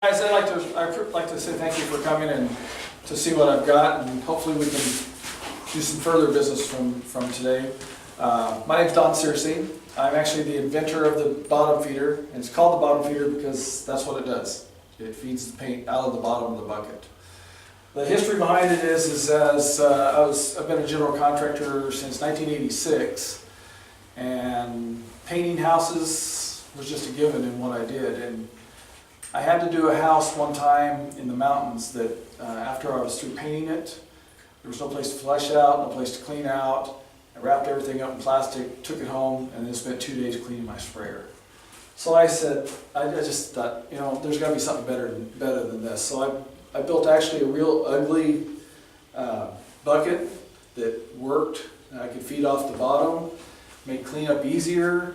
Guys, I'd like to say thank you for coming and to see what I've got, and hopefully we can do some further business from today. My name's Don Searcy. I'm actually the inventor of the bottom feeder, and it's called the bottom feeder because that's what it does. It feeds the paint out of the bottom of the bucket. The history behind it is I've been a general contractor since 1986, and painting houses was just a given in what I did. And I had to do a house one time in the mountains that after I was through painting it, there was no place to flush out, no place to clean out. I wrapped everything up in plastic, took it home, and then spent 2 days cleaning my sprayer. So I said, I just thought, you know, there's got to be something better than this. So I built actually a real ugly bucket that worked. I could feed off the bottom, make cleanup easier,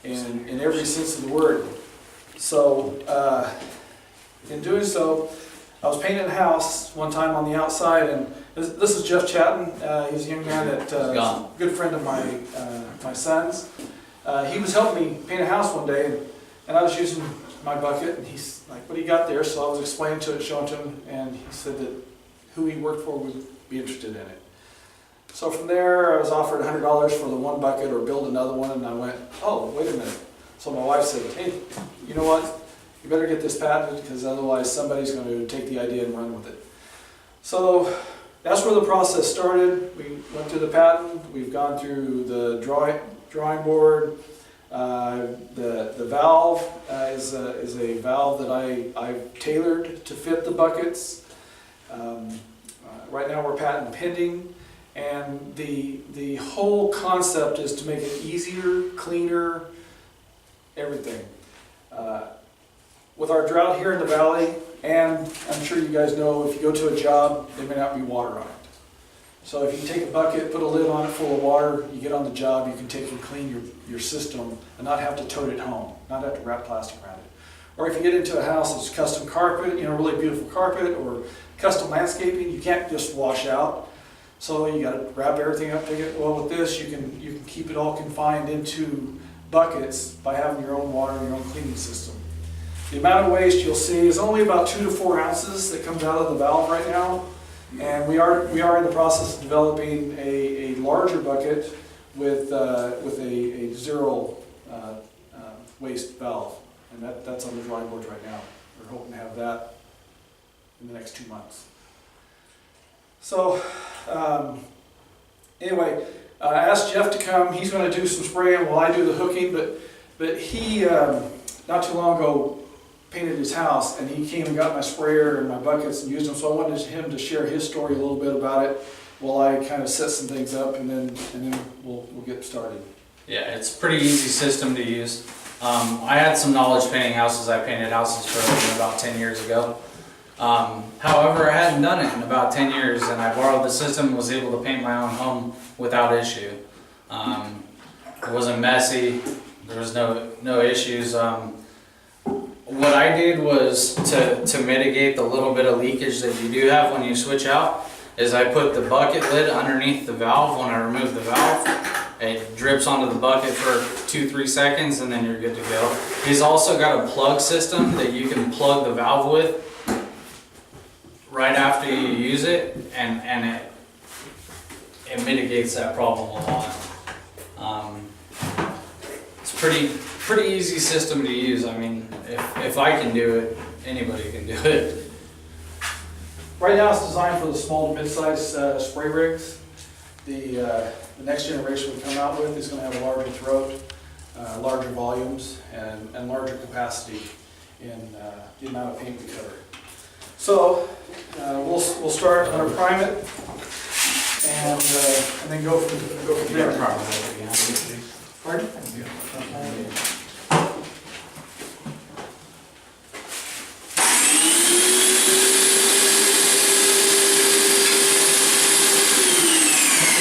and in every sense of the word. So, in doing so, I was painting a house one time on the outside, and this is Jeff Chatton. He's a young man that a good friend of my son's. He was helping me paint a house one day, and I was using my bucket, and he's like, "What do you got there?" So I was explaining to it, showing to him, and he said that who he worked for would be interested in it. So from there, I was offered $100 for the one bucket or build another one, and I went, "Oh, wait a minute." So my wife said, "Hey, you know what? You better get this patented because otherwise somebody's going to take the idea and run with it." So that's where the process started. We went through the patent. We've gone through the drawing board. The valve is a valve that I've tailored to fit the buckets. Right now we're patent pending, and the whole concept is to make it easier, cleaner, everything. With our drought here in the valley, and I'm sure you guys know, if you go to a job, there may not be water on it. So if you take a bucket, put a lid on it full of water, you get on the job, you can take and clean your system and not have to tote it home, not have to wrap plastic around it. Or if you get into a house that's custom carpet, you know, really beautiful carpet, or custom landscaping, you can't just wash out. So you got to wrap everything up. Well, with this, you can keep it all confined into buckets by having your own water and your own cleaning system. The amount of waste you'll see is only about 2 to 4 ounces that comes out of the valve right now, and we are in the process of developing a larger bucket with a zero waste valve, and that's on the drawing board right now. We're hoping to have that in the next 2 months. So anyway. I asked Jeff to come. He's going to do some spraying while I do the hooking, but he, not too long ago, painted his house, and he came and got my sprayer and my buckets and used them, so I wanted him to share his story a little bit about it while I kind of set some things up, and then we'll get started. Yeah, it's a pretty easy system to use. I had some knowledge painting houses. I painted houses for about 10 years ago. However, I hadn't done it in about 10 years, and I borrowed the system and was able to paint my own home without issue. It wasn't messy, there was no issues. What I did was to mitigate the little bit of leakage that you do have when you switch out, is I put the bucket lid underneath the valve. When I remove the valve, it drips onto the bucket for 2-3 seconds, and then you're good to go. He's also got a plug system that you can plug the valve with right after you use it, and it mitigates that problem a lot. It's pretty easy system to use. I mean, if I can do it, anybody can do it. Right now it's designed for the small to mid-size spray rigs. The next generation we come out with is going to have a larger throat, larger volumes, and larger capacity in the amount of paint we cover. So we'll start, I'm going to prime it, and then go from there. Pardon? If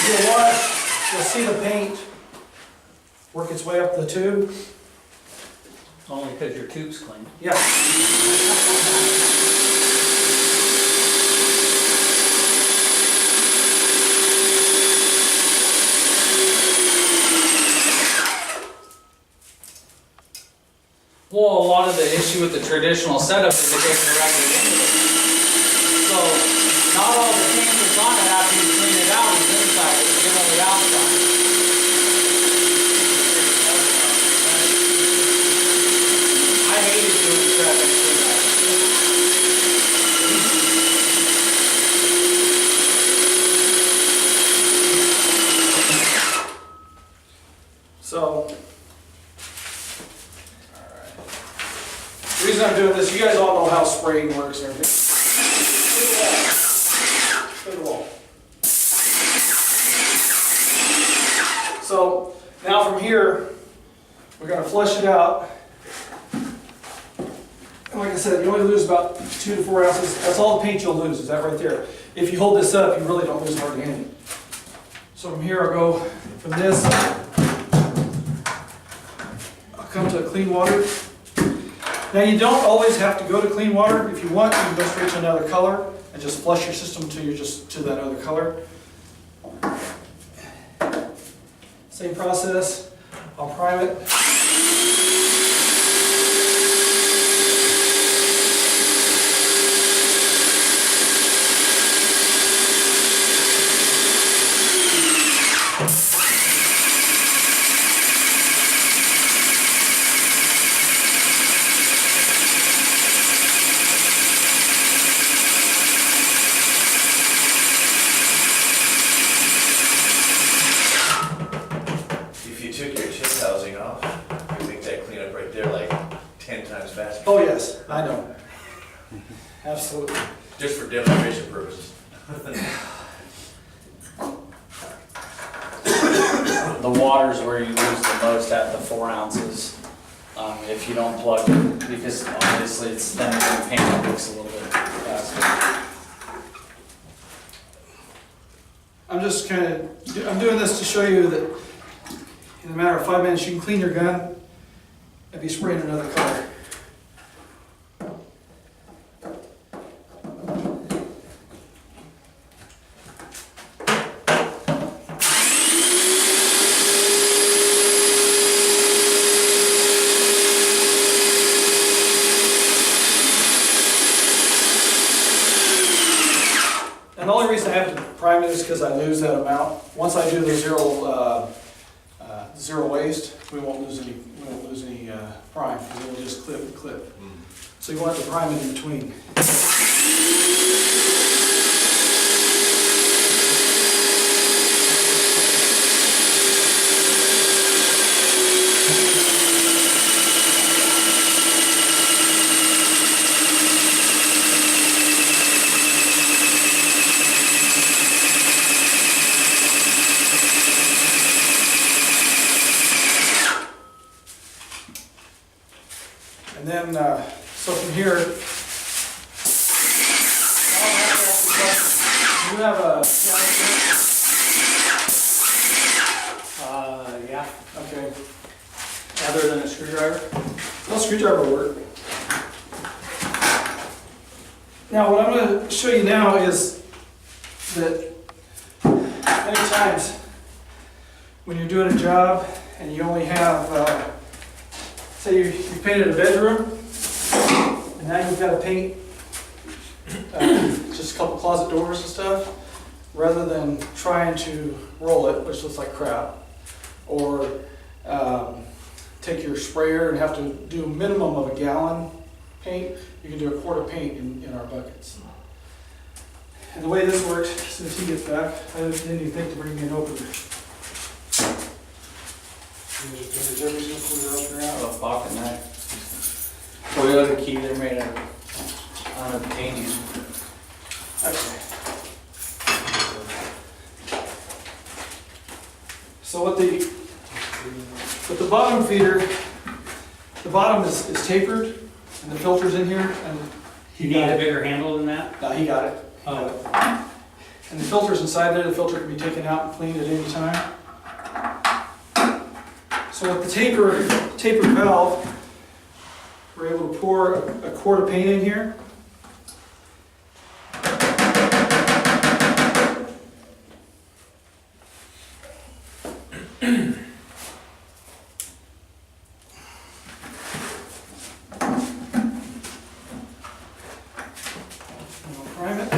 you watch, you'll see the paint work its way up the tube. Only because your tube's clean. Yeah. Well, a lot of the issue with the traditional setup is it goes directly into it. So not all the paint that's on it after you clean it out is inside, it's generally outside. I hated doing prep and clean out. So, alright. The reason I'm doing this, you guys all know how spraying works and everything. Clear the wall. So, now from here, we're going to flush it out. And like I said, you only lose about 2 to 4 ounces. That's all the paint you'll lose, is that right there. If you hold this up, you really don't lose hardly any. So from here, I'll go from this. Come to clean water. Now you don't always have to go to clean water. If you want, you can go straight to another color and just flush your system until you're just to that other color. Same process. I'll prime it. Oh yes, I know. Absolutely. Just for demonstration purposes. The water's where you lose the most at the 4 ounces if you don't plug it, because obviously it's thinner than paint, it works a little bit faster. I'm doing this to show you that in a matter of 5 minutes you can clean your gun and be spraying another color. And the only reason I have to prime it is because I lose that amount. Once I do the zero waste, we won't lose any prime because it'll just clip. So you want to prime it in between. And then, so from here, do you have a Yeah, okay. other than a screwdriver. No screwdriver will work. Now, what I'm going to show you now is that many times when you're doing a job and you only have, say you painted a bedroom, and now you've got to paint just a couple closet doors and stuff, rather than trying to roll it, which looks like crap, or take your sprayer and have to do a minimum of a gallon paint, you can do a quart of paint in our buckets. And the way this works, as soon as he gets back, I didn't even think to bring me an opener. A pocket knife. Toyota key, they're made out of titanium. Okay. So with the bottom feeder, the bottom is tapered and the filter's in here and You need a bigger handle than that? no, he got it. Oh. And the filter's inside there. The filter can be taken out and cleaned at any time. So with the tapered valve, we're able to pour a quart of paint in here. prime it.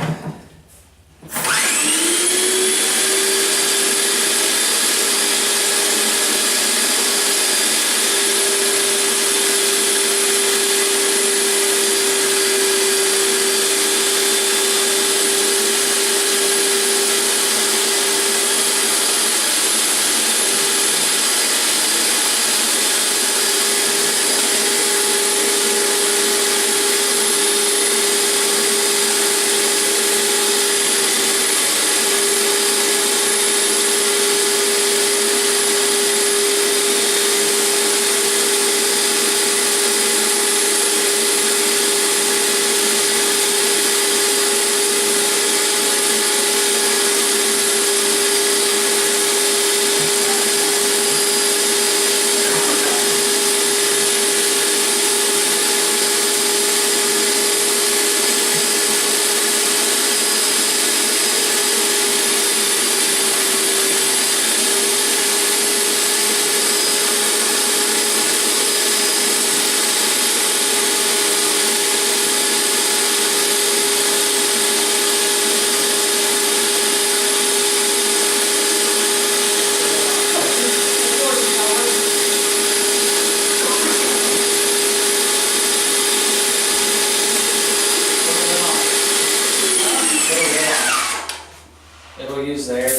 It'll use the air.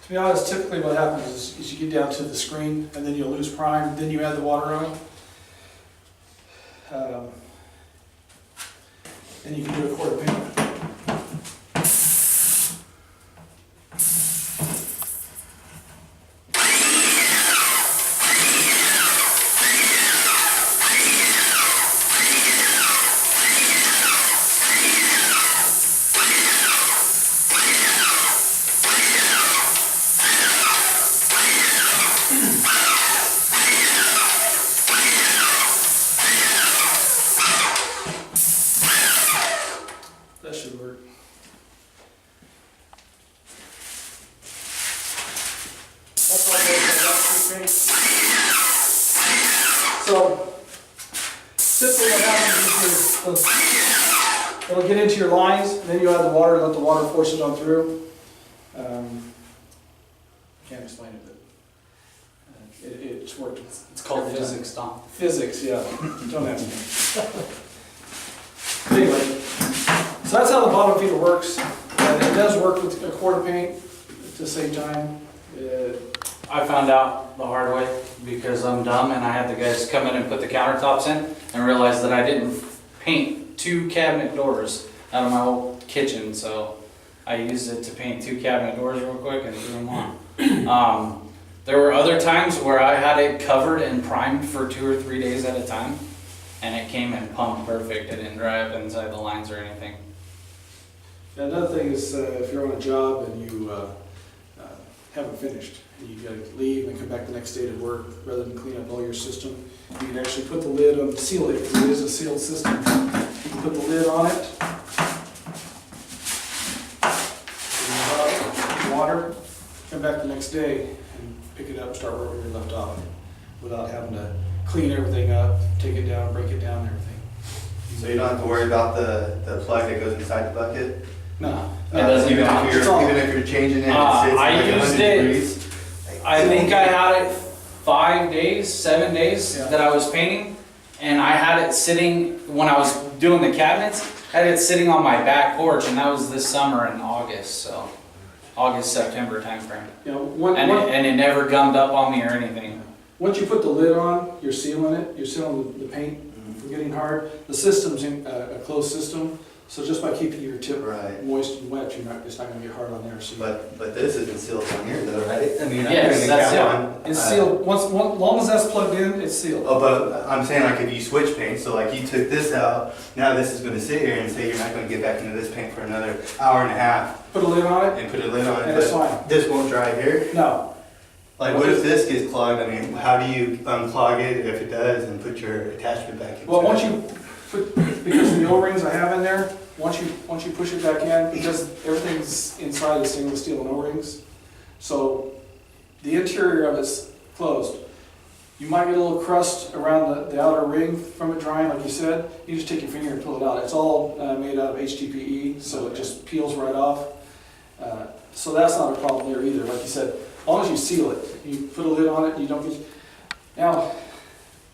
To be honest, typically what happens is you get down to the screen and then you'll lose prime, then you add the water on. And you can do a quart of paint. That should work. That's all goes in that street paint. So, typically what happens is it'll get into your lines, and then you add the water, let the water force it on through. Can't explain it, but it's worked. It's called physics, Tom. Physics, yeah. Don't ask me. Anyway, so that's how the bottom feeder works. And it does work with a quart of paint at the same time. I found out the hard way because I'm dumb and I had the guys come in and put the countertops in and realized that I didn't paint 2 cabinet doors out of my whole kitchen, so I used it to paint 2 cabinet doors real quick and threw them on. There were other times where I had it covered and primed for 2 or 3 days at a time, and it came in pumped perfect. It didn't dry up inside the lines or anything. Another thing is if you're on a job and you haven't finished, and you gotta leave and come back the next day to work, rather than clean up all your system, you can actually put the lid on, seal it, because it is a sealed system. You can put the lid on it, water, come back the next day and pick it up and start wherever you left off, without having to clean everything up, take it down, break it down, and everything. So you don't have to worry about the plug that goes inside the bucket? No. It doesn't even count. even if you're changing it, it sits I like used 100 it. degrees? I think I had it 5 days, 7 days Yeah. that I was painting, and I had it sitting, when I was doing the cabinets, I had it sitting on my back porch, and that was this summer in August, so August, September timeframe. You know, And it never gummed up on me or anything. once you put the lid on, you're sealing it, you're sealing the paint. We're getting hard. The system's in a closed system, so just by keeping your tip Right. moist and wet, it's not gonna get hard on there. So But this isn't sealed on here though, right? I mean, I'm Yes, putting the that's cap sealed. on. it's sealed, long as that's plugged in, it's sealed. Oh, but I'm saying like if you switch paint, so like you took this out, now this is gonna sit here and say you're not gonna get back into this paint for another hour and a half Put a lid on it, and put a lid on it, and it's but fine. this won't dry here. No, Like what if this gets clogged? I mean, how do you unclog it if it does and put your attachment back into it? well, once you put, because of the O-rings I have in there, once you push it back in, because everything's inside is stainless steel and O-rings, so the interior of it's closed. You might get a little crust around the outer ring from it drying, like you said. You just take your finger and pull it out. It's all made out of HDPE, so it just peels right off. So that's not a problem there either. Like you said, as long as you seal it, you put a lid on it, you don't get. Now,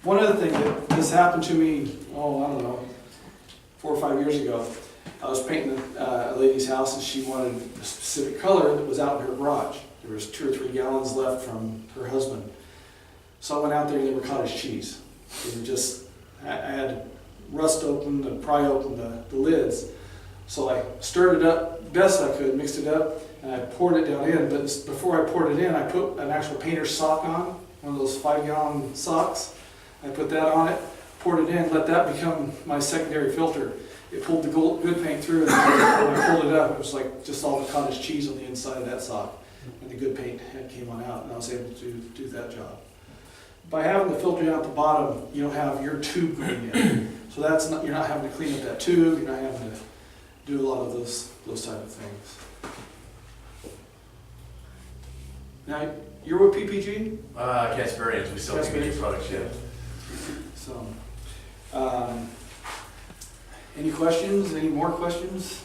one other thing that this happened to me, I don't know, 4 or 5 years ago. I was painting a lady's house and she wanted a specific color that was out in her garage. There was 2 or 3 gallons left from her husband. So I went out there and they were cottage cheese. They were just, I had rust open and pry open the lids. So I stirred it up best I could, mixed it up, and I poured it down in. But before I poured it in, I put an actual painter's sock on, one of those 5-gallon socks. I put that on it, poured it in, let that become my secondary filter. It pulled the good paint through, and when I pulled it up, it was like just all the cottage cheese on the inside of that sock. And the good paint came on out, and I was able to do that job. By having the filter down at the bottom, you don't have your tube going in. So that's not, you're not having to clean up that tube, you're not having to do a lot of those type of things. Now, you're with PPG? Cast variants, we sell Cast PPG variants. products, yeah. So, any questions? Any more questions?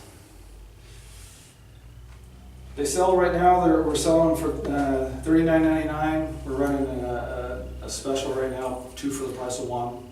They sell right now. We're selling for $39.99. We're running a special right now, 2 for the price of 1.